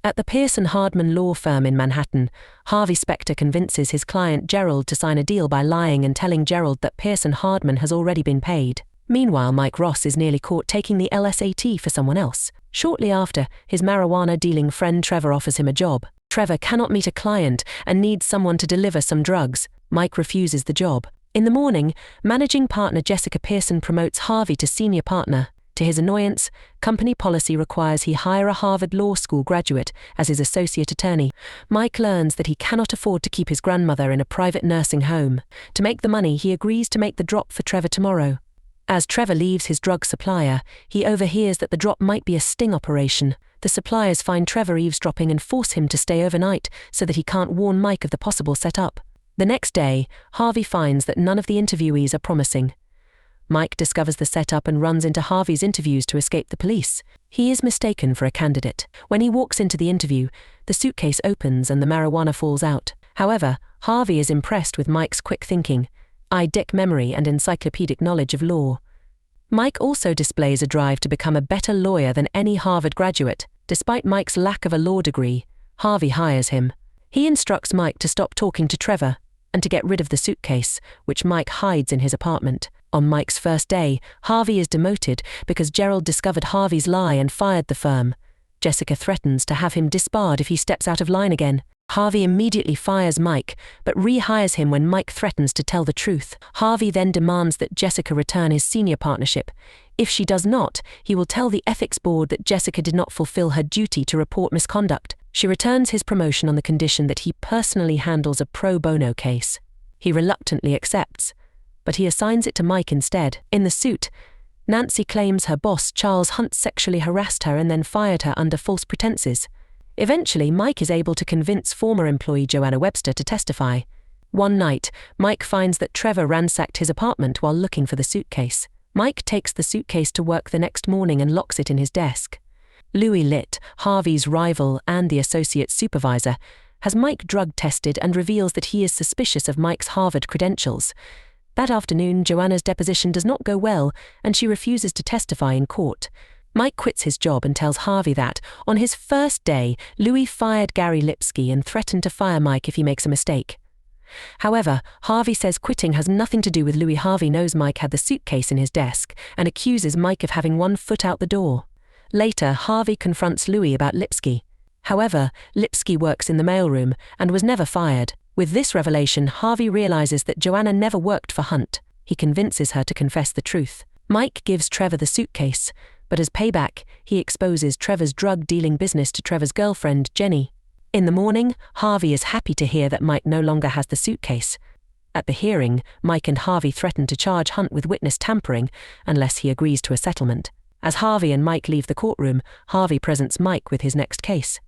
At the Pearson-Hardman law firm in Manhattan, Harvey Specter convinces his client Gerald to sign a deal by lying and telling Gerald that Pearson-Hardman has already been paid. Meanwhile, Mike Ross is nearly caught taking the LSAT for someone else. Shortly after, his marijuana-dealing friend Trevor offers him a job. Trevor cannot meet a client and needs someone to deliver some drugs. Mike refuses the job. In the morning, managing partner Jessica Pearson promotes Harvey to senior partner. To his annoyance, company policy requires he hire a Harvard Law School graduate as his associate attorney. Mike learns that he cannot afford to keep his grandmother in a private nursing home. To make the money, he agrees to make the drop for Trevor tomorrow. As Trevor leaves his drug supplier, he overhears that the drop might be a sting operation. The suppliers find Trevor eavesdropping and force him to stay overnight so that he can't warn Mike of the possible setup. The next day, Harvey finds that none of the interviewees are promising. Mike discovers the setup and runs into Harvey's interviews to escape the police. He is mistaken for a candidate. When he walks into the interview, the suitcase opens and the marijuana falls out. However, Harvey is impressed with Mike's quick thinking, eidetic memory and encyclopedic knowledge of law. Mike also displays a drive to become a better lawyer than any Harvard graduate. Despite Mike's lack of a law degree, Harvey hires him. He instructs Mike to stop talking to Trevor and to get rid of the suitcase, which Mike hides in his apartment. On Mike's first day, Harvey is demoted because Gerald discovered Harvey's lie and fired the firm. Jessica threatens to have him disbarred if he steps out of line again. Harvey immediately fires Mike, but rehires him when Mike threatens to tell the truth. Harvey then demands that Jessica return his senior partnership. If she does not, he will tell the ethics board that Jessica did not fulfill her duty to report misconduct. She returns his promotion on the condition that he personally handles a pro bono case. He reluctantly accepts, but he assigns it to Mike instead. In the suit, Nancy claims her boss Charles Hunt sexually harassed her and then fired her under false pretenses. Eventually, Mike is able to convince former employee Joanna Webster to testify. One night, Mike finds that Trevor ransacked his apartment while looking for the suitcase. Mike takes the suitcase to work the next morning and locks it in his desk. Louis Litt, Harvey's rival and the associate supervisor, has Mike drug tested and reveals that he is suspicious of Mike's Harvard credentials. That afternoon, Joanna's deposition does not go well, and she refuses to testify in court. Mike quits his job and tells Harvey that, on his first day, Louis fired Gary Lipsky and threatened to fire Mike if he makes a mistake. However, Harvey says quitting has nothing to do with Louis. Harvey knows Mike had the suitcase in his desk and accuses Mike of having one foot out the door. Later, Harvey confronts Louis about Lipsky. However, Lipsky works in the mailroom and was never fired. With this revelation, Harvey realizes that Joanna never worked for Hunt. He convinces her to confess the truth. Mike gives Trevor the suitcase, but as payback, he exposes Trevor's drug-dealing business to Trevor's girlfriend, Jenny. In the morning, Harvey is happy to hear that Mike no longer has the suitcase. At the hearing, Mike and Harvey threaten to charge Hunt with witness tampering unless he agrees to a settlement. As Harvey and Mike leave the courtroom, Harvey presents Mike with his next case.